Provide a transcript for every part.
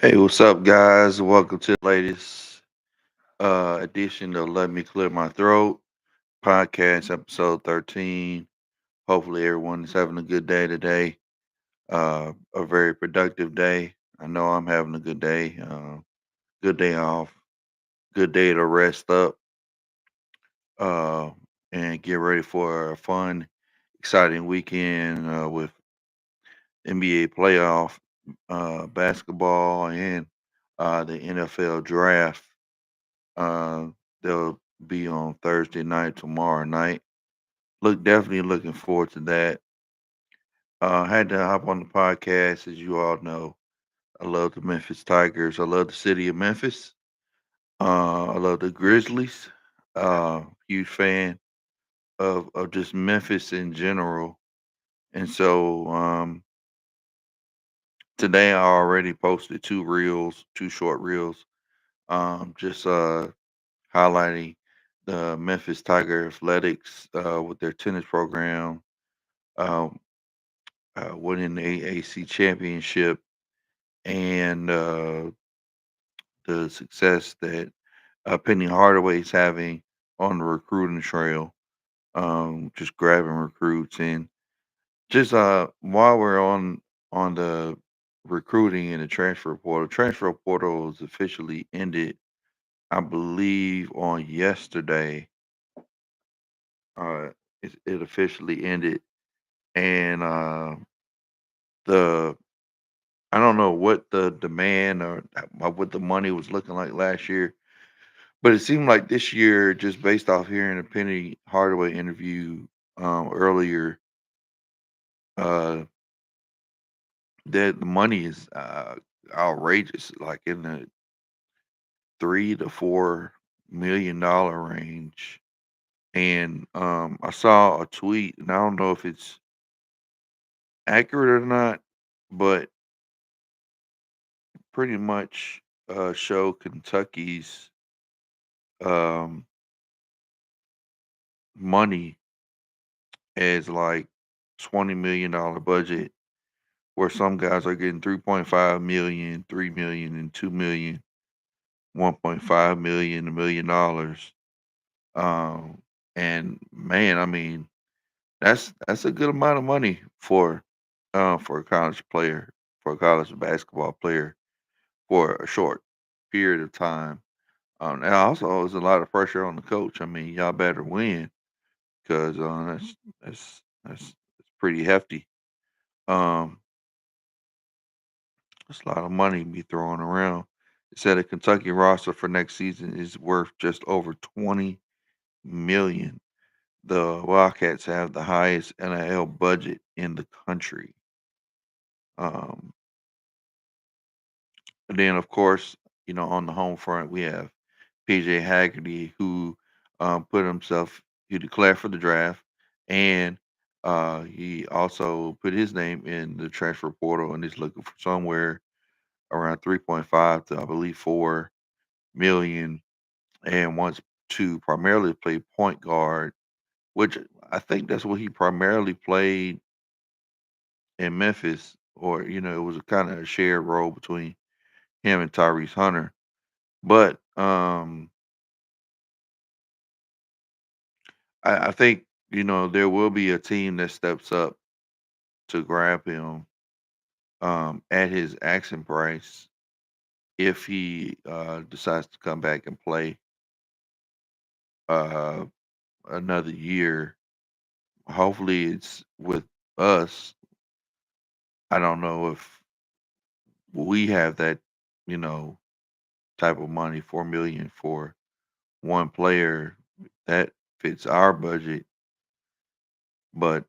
Hey, what's up, guys? Welcome to the latest edition of Let Me Clear My Throat podcast, episode 13. Hopefully, everyone is having a good day today. A very productive day. I know I'm having a good day. Good day off. Good day to rest up uh, and get ready for a fun, exciting weekend with NBA playoff basketball and the NFL draft. Uh, they'll be on Thursday night, tomorrow night. Definitely looking forward to that. Had to hop on the podcast, as you all know. I love the Memphis Tigers. I love the city of Memphis. I love the Grizzlies. Huge fan of just Memphis in general. And so today I already posted two short reels, just highlighting the Memphis Tiger Athletics with their tennis program, um, winning the AAC championship, and the success that Penny Hardaway is having on the recruiting trail, just grabbing recruits. And just while we're on the recruiting and the transfer portal is officially ended, I believe, on yesterday. Uh, it officially ended, and the I don't know what the demand or what the money was looking like last year, but it seemed like this year, just based off hearing a Penny Hardaway interview earlier, uh, that the money is outrageous, like in the $3 to $4 million range. And I saw a tweet, and I don't know if it's accurate or not, but pretty much show Kentucky's um, money as like $20 million budget, where some guys are getting 3.5 million, 3 million, and 2 million, 1.5 million, $1 million. And man, I mean, that's a good amount of money for a college player, for a college basketball player for a short period of time. And also, there's a lot of pressure on the coach. I mean, y'all better win because that's pretty hefty. Um, That's a lot of money to be thrown around. It said a Kentucky roster for next season is worth just over 20 million. The Wildcats have the highest NIL budget in the country. Um, and then, of course, on the home front, we have PJ Haggerty, who put himself, he declared for the draft, and he also put his name in the transfer portal and is looking for somewhere around 3.5 to, I believe, 4 million, and wants to primarily play point guard, which I think that's what he primarily played in Memphis, or it was a kind of a shared role between him and Tyrese Hunter. But I think there will be a team that steps up to grab him at his asking price if he decides to come back and play uh, another year. Hopefully, it's with us. I don't know if we have that, you know, type of money, 4 million for one player that fits our budget. But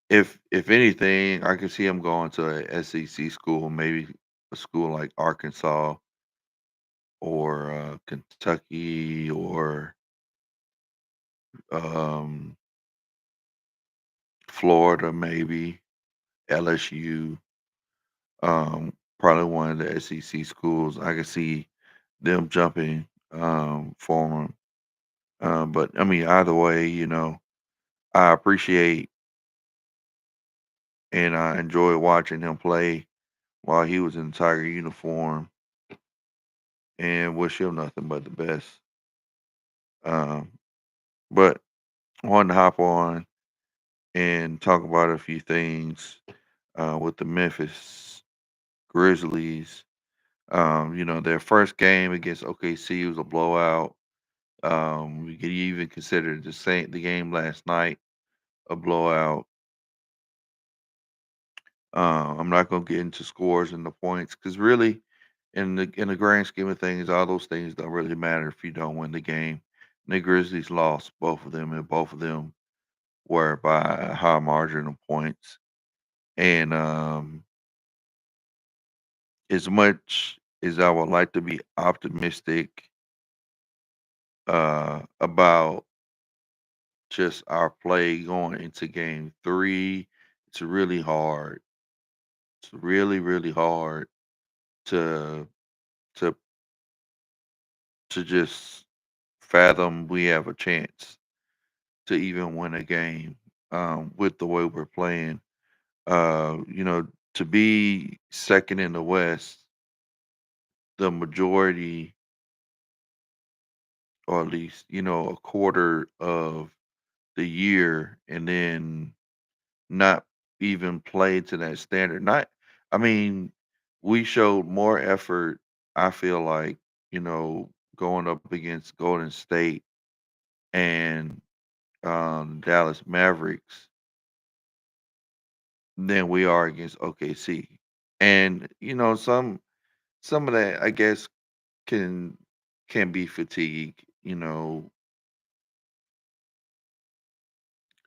if anything, I can see him going to a SEC school, maybe a school like Arkansas or Kentucky or um, Florida, maybe LSU. Probably one of the SEC schools. I can see them jumping for him. But I mean, either way, I appreciate and I enjoy watching him play. while he was in the Tiger uniform, and wish him nothing but the best. Um, but I wanted to hop on and talk about a few things with the Memphis Grizzlies. Their first game against OKC was a blowout. We could even consider the game last night a blowout. I'm not gonna get into scores and the points because really, in the grand scheme of things, all those things don't really matter if you don't win the game. And the Grizzlies lost both of them, and both of them were by a high margin of points. And as much as I would like to be optimistic about just our play going into game three, it's really hard. It's really, really hard to to to just fathom we have a chance to even win a game with the way we're playing. To be second in the West, the majority, or at least a quarter of the year, and then not even play to that standard. Not, I mean, we showed more effort. I feel like going up against Golden State and Dallas Mavericks than we are against OKC. And some of that I guess can can be fatigue.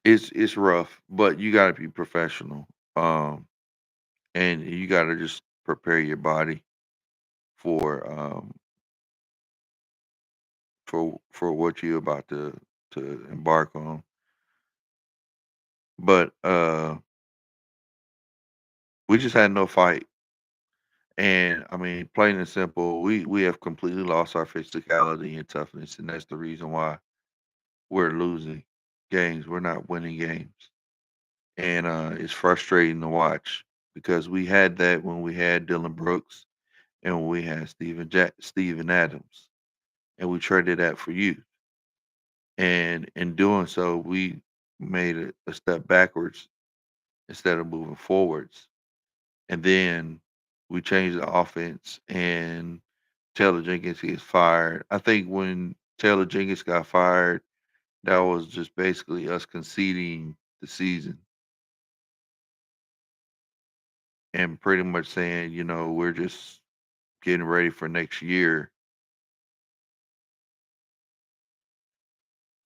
It's rough, but you got to be professional. Um, and you got to just prepare your body for for what you're about to embark on. But we just had no fight. And I mean, plain and simple, we have completely lost our physicality and toughness, and that's the reason why we're losing games. We're not winning games, and it's frustrating to watch because we had that when we had Dylan Brooks and when we had Steven Adams, and we traded that for you. And in doing so, we made a step backwards instead of moving forwards. And then we changed the offense, and Taylor Jenkins gets fired. I think when Taylor Jenkins got fired, that was just basically us conceding the season and pretty much saying, we're just getting ready for next year.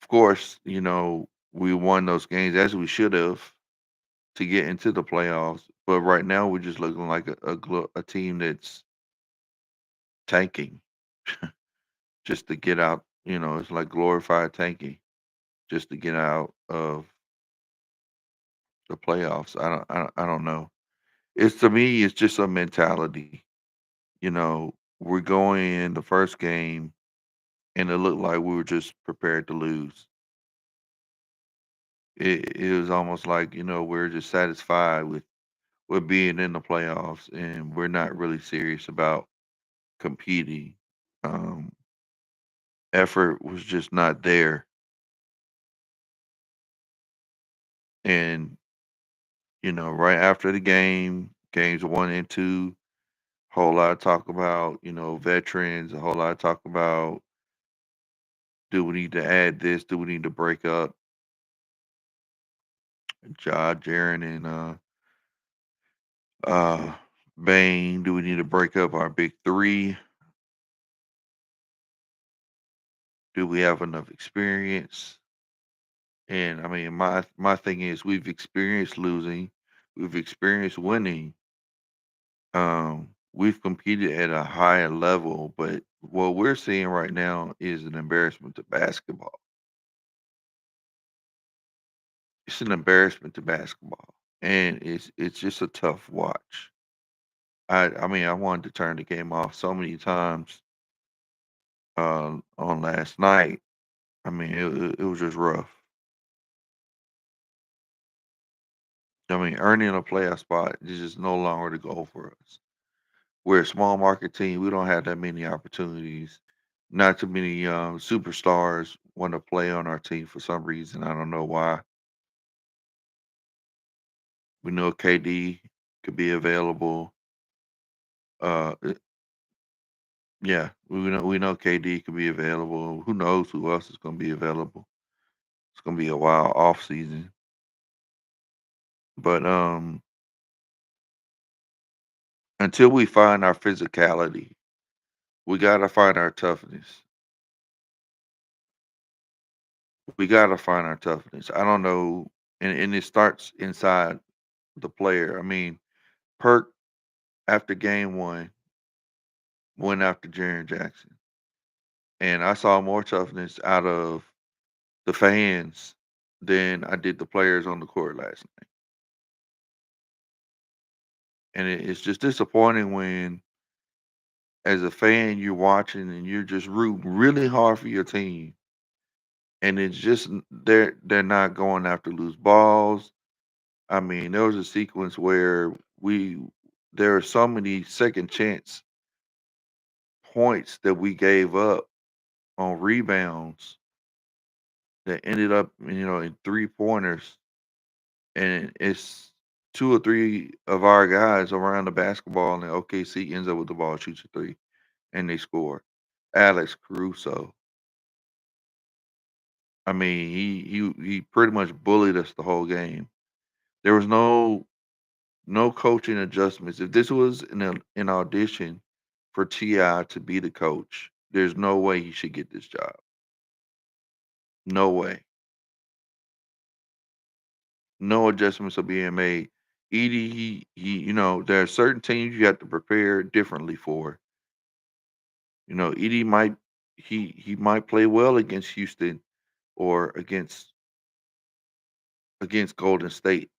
Of course, we won those games as we should have to get into the playoffs. But right now, we're just looking like a team that's tanking just to get out. It's like glorified tanking just to get out of the playoffs. I don't know. It's to me, it's just a mentality. We're going in the first game, and it looked like we were just prepared to lose. It was almost like we're just satisfied with being in the playoffs, and we're not really serious about competing. Um, Effort was just not there, and right after the games one and two, whole lot of talk about veterans, a whole lot of talk about do we need to add this, do we need to break up Ja, Jaren, and uh, Bane, do we need to break up our big three? Do we have enough experience? And I mean, my thing is, we've experienced losing, we've experienced winning, we've competed at a higher level, but what we're seeing right now is an embarrassment to basketball. It's an embarrassment to basketball, and it's just a tough watch. I mean, I wanted to turn the game off so many times on last night. I mean, it was just rough. I mean, earning a playoff spot is just no longer the goal for us. We're a small market team. We don't have that many opportunities. Not too many superstars want to play on our team for some reason. I don't know why. We know KD could be available. Uh, uh, yeah, we know KD could be available. Who knows who else is going to be available? It's going to be a wild off season. But until we find our physicality, we got to find our toughness. We got to find our toughness. I don't know, and it starts inside the player. I mean, Perk after game one went after Jaren Jackson, and I saw more toughness out of the fans than I did the players on the court last night. And it's just disappointing when, as a fan, you're watching and you're just rooting really hard for your team, and it's just they're not going after loose balls. I mean, there was a sequence where we there are so many second chance points that we gave up on rebounds that ended up, in three pointers, and it's two or three of our guys around the basketball, and OKC ends up with the ball, shoots a three, and they score. Alex Caruso. I mean, he pretty much bullied us the whole game. There was no coaching adjustments. If this was an audition for Ti to be the coach, there's no way he should get this job. No way. No adjustments are being made. Edie, there are certain teams you have to prepare differently for. Edie he might play well against Houston or against Golden State,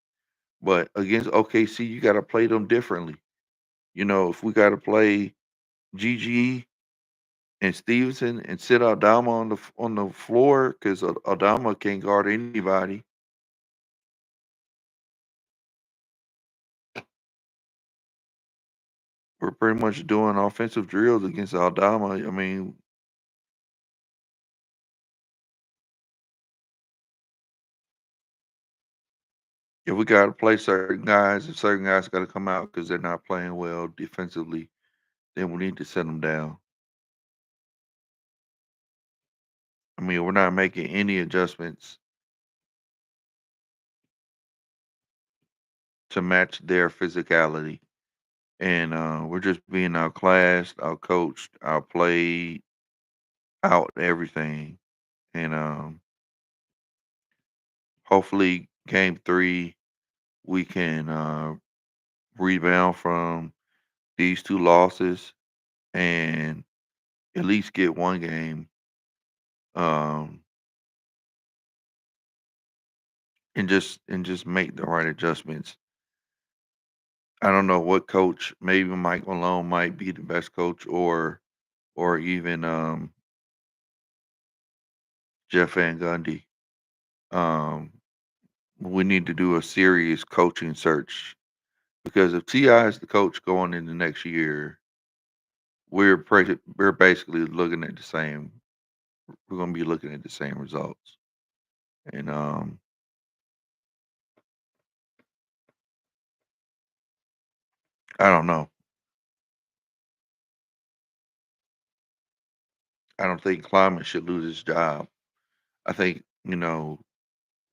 but against OKC you got to play them differently. If we got to play GG and Stevenson and sit Aldama on the floor because Aldama can't guard anybody. We're pretty much doing offensive drills against Aldama. I mean, if we got to play certain guys, if certain guys got to come out because they're not playing well defensively, then we need to set them down. I mean, we're not making any adjustments to match their physicality, and we're just being outclassed, outcoached, outplayed, out everything. And hopefully, game three we can rebound from these two losses and at least get one game, um, and just make the right adjustments. I don't know what coach. Maybe Mike Malone might be the best coach, or even Jeff Van Gundy. Um, we need to do a serious coaching search because if Ti is the coach going into next year, we're basically looking at the same. We're going to be looking at the same results, and I don't know. I don't think Kleiman should lose his job. I think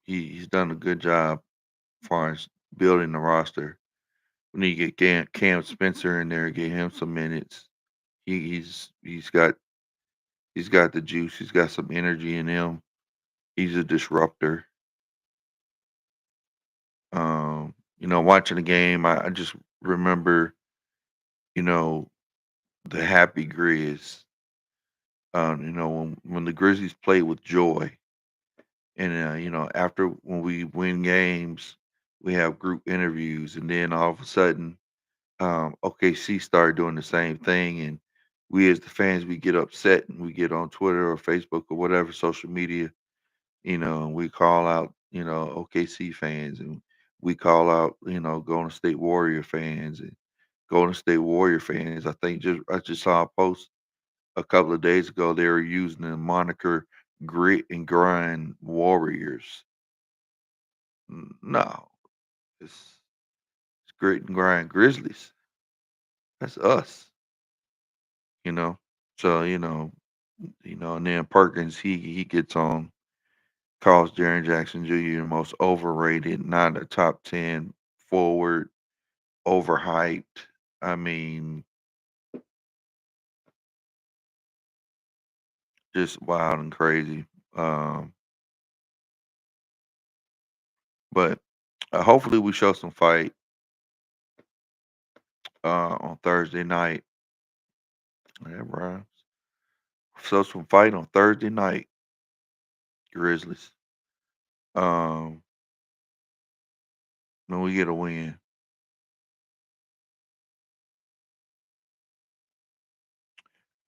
he's done a good job as far as building the roster. We need to get Cam Spencer in there, get him some minutes. He's got the juice. He's got some energy in him. He's a disruptor. Watching the game, I just remember, you know, the happy Grizz. When the Grizzlies play with joy, and after when we win games, we have group interviews, and then all of a sudden, OKC started doing the same thing, and we as the fans we get upset and we get on Twitter or Facebook or whatever social media, and we call out OKC fans, and we call out Golden State Warrior fans, Golden State Warrior fans. I just saw a post a couple of days ago. They were using the moniker "Grit and Grind Warriors." No, it's Grit and Grind Grizzlies. That's us, you know. So and then Perkins he gets on, calls Jaren Jackson Jr. the most overrated, not a top 10 forward, overhyped. I mean, just wild and crazy. Um, but hopefully we show some fight on Thursday night. Yeah, Brian. Show some fight on Thursday night, Grizzlies. Um, when we get a win.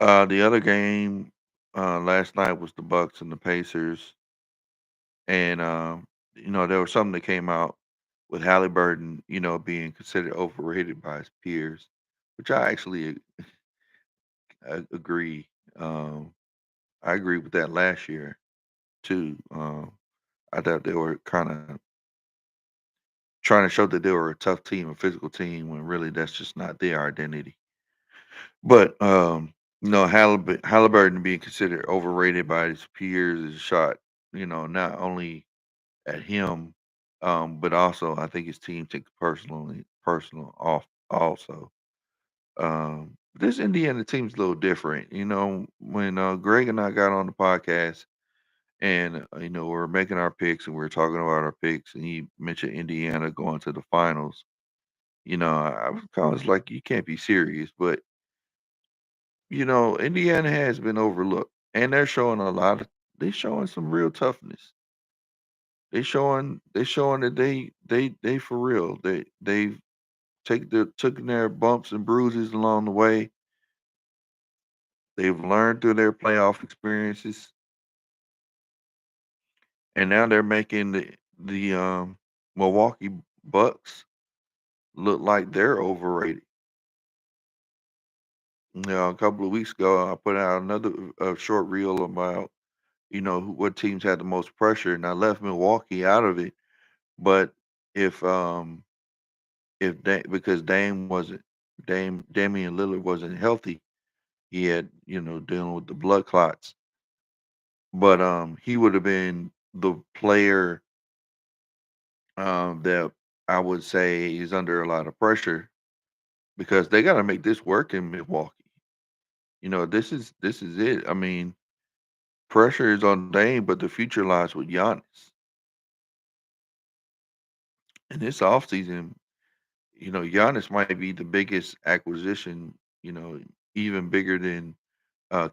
The other game last night was the Bucks and the Pacers, and there was something that came out with Halliburton, being considered overrated by his peers, which I actually agree. Um, I agree with that last year too. I thought they were kind of trying to show that they were a tough team, a physical team, when really that's just not their identity. But Halliburton being considered overrated by his peers is a shot. Not only at him, but also I think his team took it personal off also. This Indiana team's a little different. When Greg and I got on the podcast and we're making our picks and we're talking about our picks, and he mentioned Indiana going to the finals. I was kind of like, you can't be serious, but Indiana has been overlooked, and they're showing some real toughness. They showing that they for real. They've taken their bumps and bruises along the way. They've learned through their playoff experiences, and now they're making the Milwaukee Bucks look like they're overrated. A couple of weeks ago, I put out another short reel about what teams had the most pressure, and I left Milwaukee out of it. But if because Damian Lillard wasn't healthy, he had dealing with the blood clots. But he would have been the player that I would say is under a lot of pressure because they got to make this work in Milwaukee. This is it. I mean, pressure is on Dame, but the future lies with Giannis. And this offseason, Giannis might be the biggest acquisition, even bigger than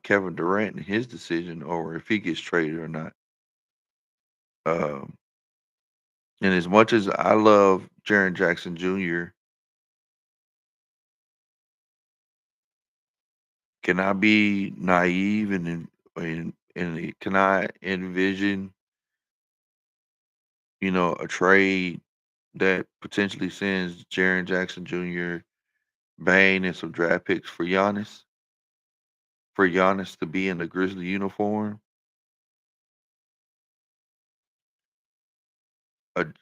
Kevin Durant and his decision, or if he gets traded or not. Um, and as much as I love Jaren Jackson Jr., can I be naive and can I envision, a trade that potentially sends Jaren Jackson Jr., Bane, and some draft picks for Giannis to be in the Grizzly uniform?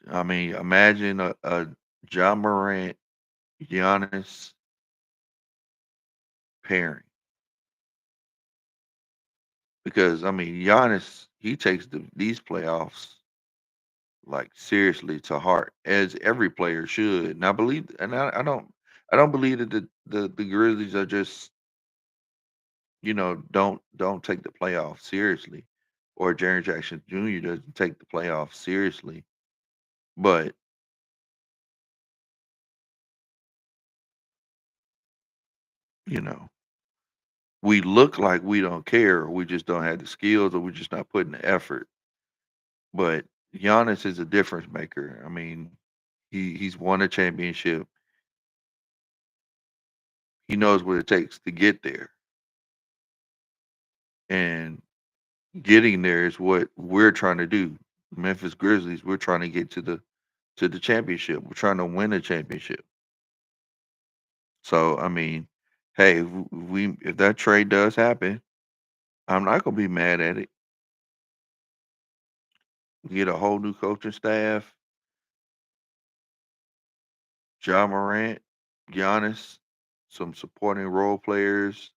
I mean, imagine a John Morant, Giannis pairing. Because I mean, Giannis, he takes these playoffs like seriously to heart, as every player should. And I don't believe that the Grizzlies are just don't take the playoffs seriously, or Jaren Jackson Jr. doesn't take the playoffs seriously. But you know, we look like we don't care, or we just don't have the skills, or we're just not putting the effort. But Giannis is a difference maker. I mean, he's won a championship. He knows what it takes to get there, and getting there is what we're trying to do. Memphis Grizzlies, we're trying to get to the championship. We're trying to win a championship. So I mean, hey, if that trade does happen, I'm not gonna be mad at it. We get a whole new coaching staff, John Morant, Giannis, some supporting role players.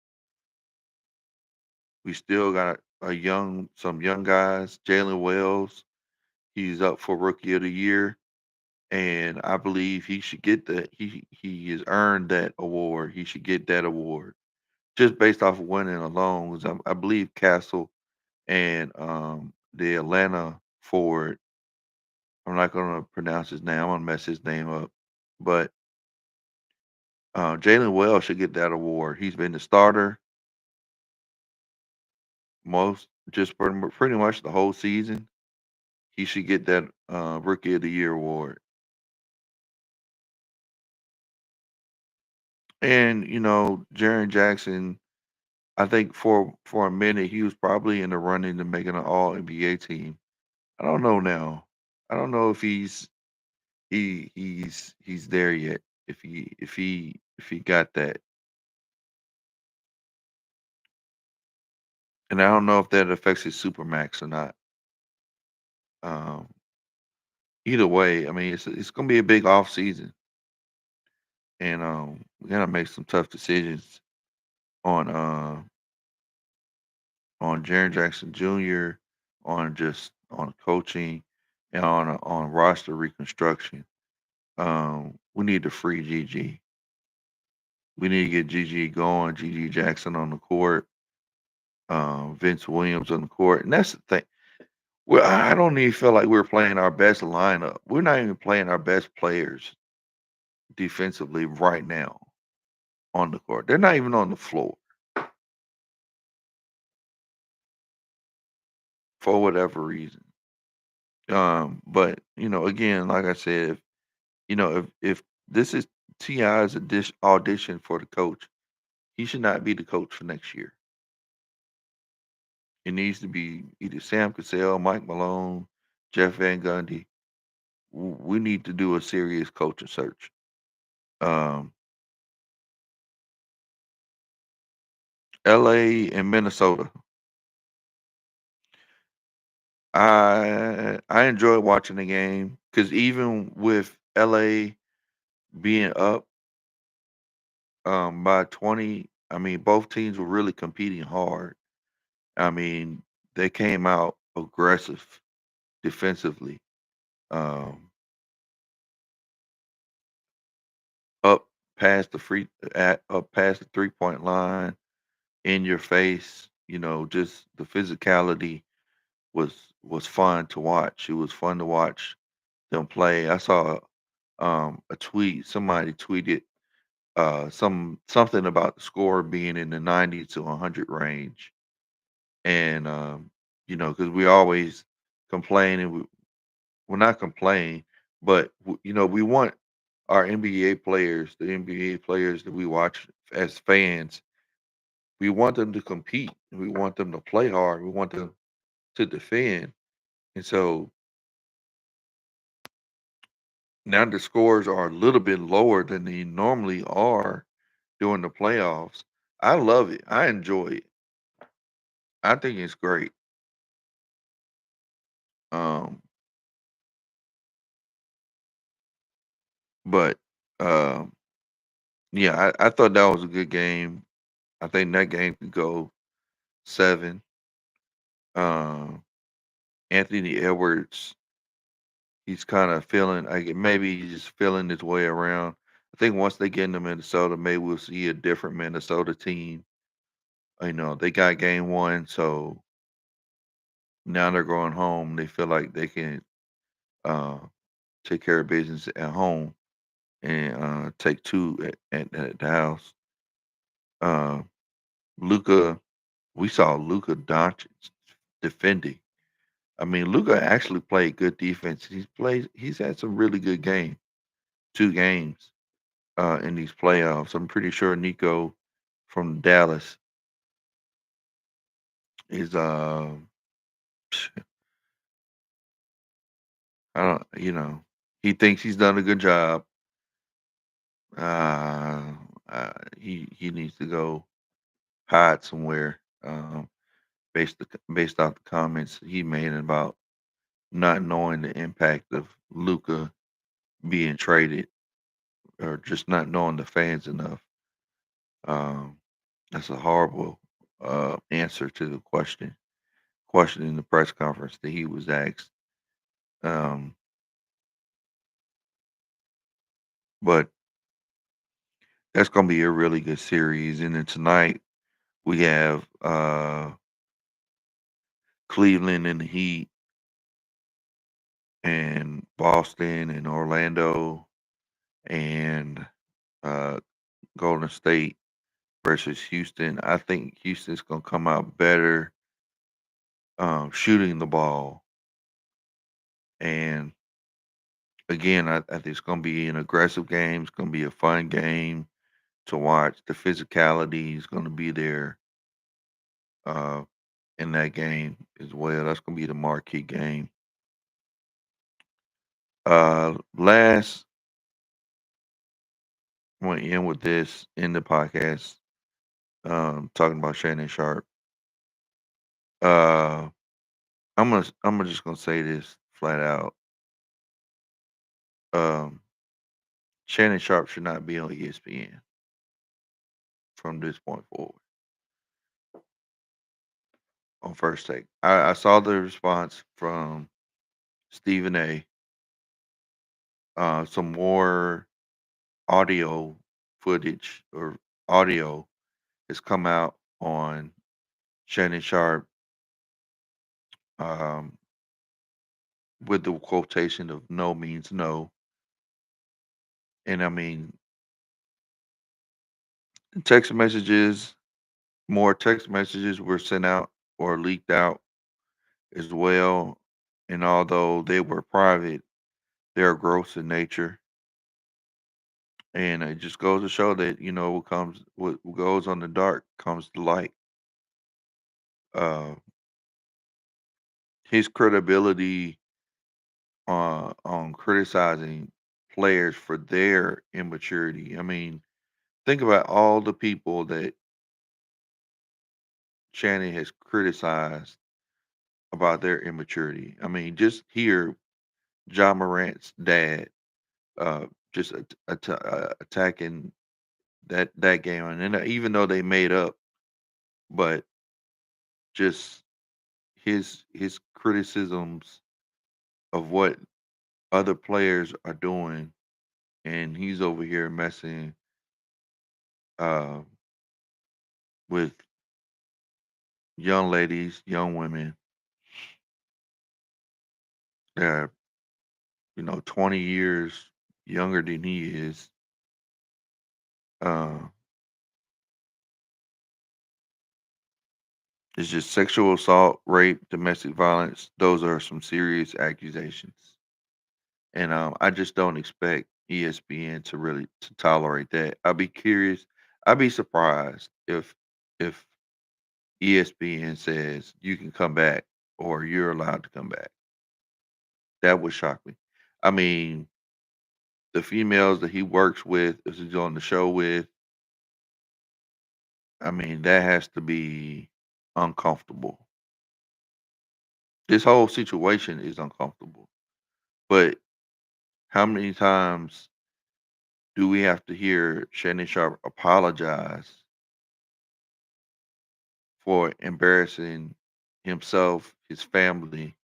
We still got some young guys. Jalen Wells, he's up for Rookie of the Year, and I believe he should get that. He has earned that award. He should get that award just based off of winning alone. 'Cause I believe Castle and the Atlanta forward. I'm not gonna pronounce his name. I'm gonna mess his name up, but Jalen Wells should get that award. He's been the starter just pretty much the whole season. He should get that Rookie of the Year award. And Jaren Jackson, I think for a minute he was probably in the running to making an All NBA team. I don't know now. I don't know if he's there yet. If he got that, and I don't know if that affects his supermax or not. Um, Either way, I mean it's gonna be a big off season, and we gotta make some tough decisions on on Jaren Jackson Jr., on coaching, and on roster reconstruction. We need to free GG. We need to get GG going. GG Jackson on the court. Vince Williams on the court, and that's the thing. Well, I don't even feel like we're playing our best lineup. We're not even playing our best players defensively right now on the court. They're not even on the floor for whatever reason. But again, like I said, if this is Ti's audition for the coach, he should not be the coach for next year. It needs to be either Sam Cassell, Mike Malone, Jeff Van Gundy. We need to do a serious coaching search. Um, LA and Minnesota. I enjoyed watching the game because even with LA being up by 20, I mean both teams were really competing hard. I mean they came out aggressive defensively, um, up up past the 3-point line, in your face. Just the physicality was fun to watch. It was fun to watch them play. I saw a tweet. Somebody tweeted something about the score being in the 90 to 100 range, and because we always complain and we're not complaining, but we want our NBA players, the NBA players that we watch as fans, we want them to compete. We want them to play hard. We want them to defend. And so now the scores are a little bit lower than they normally are during the playoffs. I love it. I enjoy it. I think it's great. Um, but um, yeah, I thought that was a good game. I think that game could go 7. Um, Anthony Edwards, he's kind of feeling like maybe he's just feeling his way around. I think once they get into Minnesota, maybe we'll see a different Minnesota team. They got game one, so now they're going home. They feel like they can uh, take care of business at home and take two at the house. Uh, Luca, we saw Luca Doncic defending. I mean, Luca actually played good defense. He's had some really good games, 2 games in these playoffs. I'm pretty sure Nico from Dallas is I don't he thinks he's done a good job. Uh, he needs to go hide somewhere. Based off the comments he made about not knowing the impact of Luca being traded, or just not knowing the fans enough. Um, that's a horrible answer to the question in the press conference that he was asked. Um, but that's going to be a really good series. And then tonight we have Cleveland and the Heat, and Boston and Orlando, and uh, Golden State versus Houston. I think Houston's going to come out better shooting the ball. And again, I think it's going to be an aggressive game. It's going to be a fun game to watch. The physicality is going to be there uh, in that game as well. That's going to be the marquee game. Last, I want to end with this in the podcast, talking about Shannon Sharp. Uh, I'm just gonna say this flat out. Um, Shannon Sharp should not be on ESPN from this point forward. On first take, I saw the response from Stephen A. Some more audio footage or audio has come out on Shannon Sharp, um, with the quotation of "no means no," and I mean text messages. More text messages were sent out or leaked out as well. And although they were private, they're gross in nature. And it just goes to show that, what goes on the dark comes to light. Uh, his credibility on criticizing players for their immaturity. I mean, think about all the people that Shannon has criticized about their immaturity. I mean, just hear John Morant's dad uh, just attacking that game, and then even though they made up, but just his criticisms of what other players are doing, and he's over here messing uh, with young ladies, young women that are 20 years younger than he is. Uh, it's just sexual assault, rape, domestic violence. Those are some serious accusations. And I just don't expect ESPN to really to tolerate that. I'd be curious. I'd be surprised if ESPN says you can come back or you're allowed to come back. That would shock me. I mean, the females that he works with, is he's on the show with, I mean, that has to be uncomfortable. This whole situation is uncomfortable. But how many times do we have to hear Shannon Sharp apologize for embarrassing himself, his family,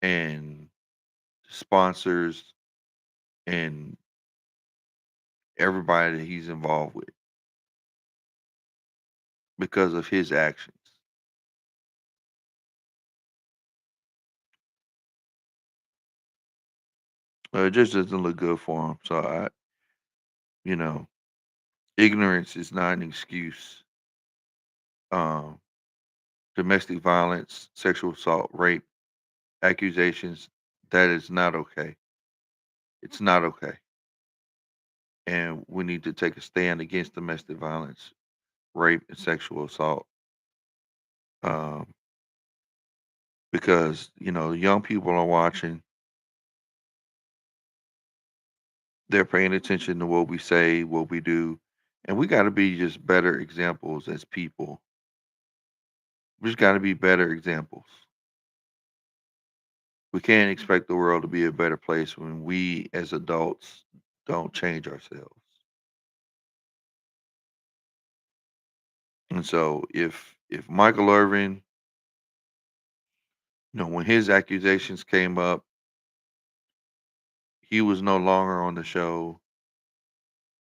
and sponsors, and everybody that he's involved with because of his actions? It just doesn't look good for him. So you know, ignorance is not an excuse. Um, Domestic violence, sexual assault, rape, accusations, that is not okay. It's not okay. And we need to take a stand against domestic violence, rape, and sexual assault. Um, because young people are watching, they're paying attention to what we say, what we do, And we got to be just better examples as people. We just got to be better examples. We can't expect the world to be a better place when we as adults don't change ourselves. And so if Michael Irvin, when his accusations came up, he was no longer on the show.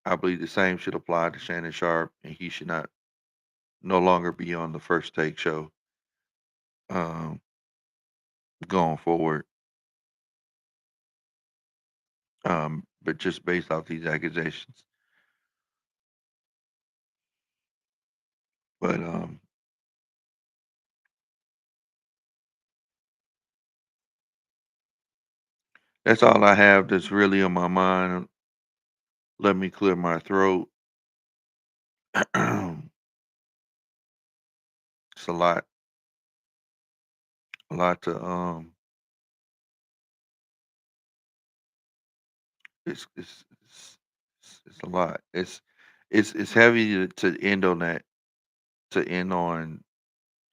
I believe the same should apply to Shannon Sharp, and he should not no longer be on the First Take show um, going forward. But just based off these accusations. But that's all I have that's really on my mind. Let me clear my throat. It's a lot to it's a lot. It's heavy to end on that, to end on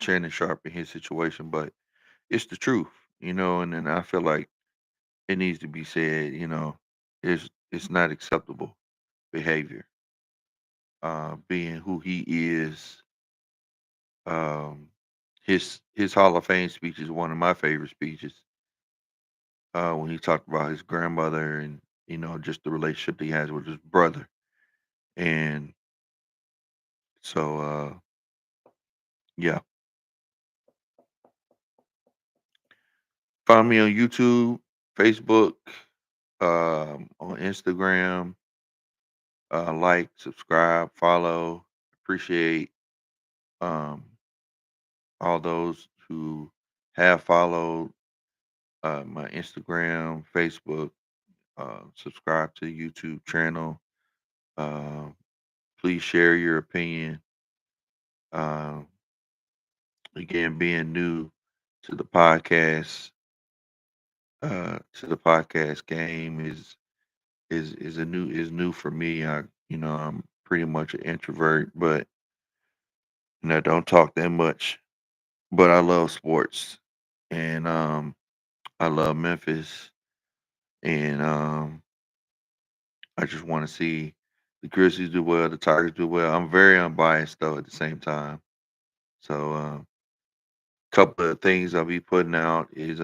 Shannon Sharp and his situation, but it's the truth, and then I feel like it needs to be said, it's not acceptable behavior. Being who he is, um, his Hall of Fame speech is one of my favorite speeches. When he talked about his grandmother and just the relationship he has with his brother, and so yeah, find me on YouTube, Facebook, on Instagram. Like, subscribe, follow. Appreciate um, all those who have followed my Instagram, Facebook, subscribe to the YouTube channel. Uh, please share your opinion. Um, Again, being new to the podcast game is new for me. I'm pretty much an introvert, but I don't talk that much. But I love sports, and I love Memphis, and I just want to see the Grizzlies do well, the Tigers do well. I'm very unbiased though at the same time. So, couple of things I'll be putting out is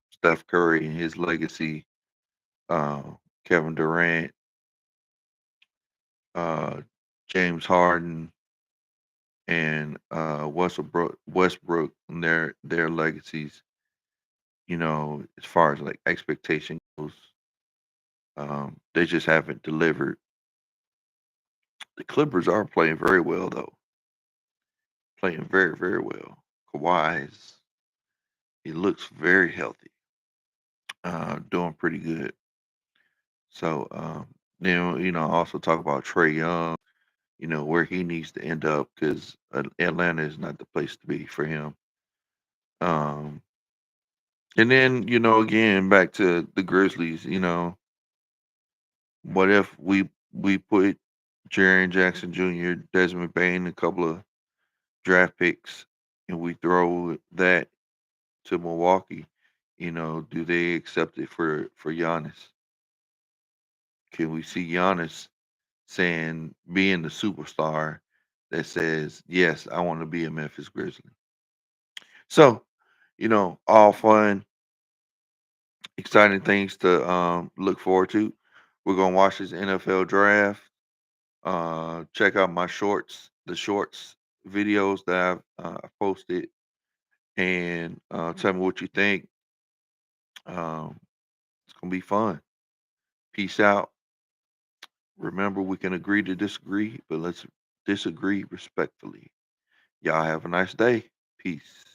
Steph Curry and his legacy, uh, Kevin Durant, uh, James Harden, and Westbrook and their legacies. As far as like expectation goes, they just haven't delivered. The Clippers are playing very well though, playing very very well. Kawhi he looks very healthy, doing pretty good. So then also talk about Trey Young, where he needs to end up because Atlanta is not the place to be for him. Um, and then again back to the Grizzlies. What if we put Jaren Jackson Jr., Desmond Bain, a couple of draft picks, and we throw that to Milwaukee? Do they accept it for Giannis? Can we see Giannis saying being the superstar that says, "Yes, I want to be a Memphis Grizzly"? So, all fun, exciting things to look forward to. We're gonna watch this NFL draft. Check out my the shorts videos that I've posted, and tell me what you think. Um, it's gonna be fun. Peace out. Remember, we can agree to disagree, but let's disagree respectfully. Y'all have a nice day. Peace.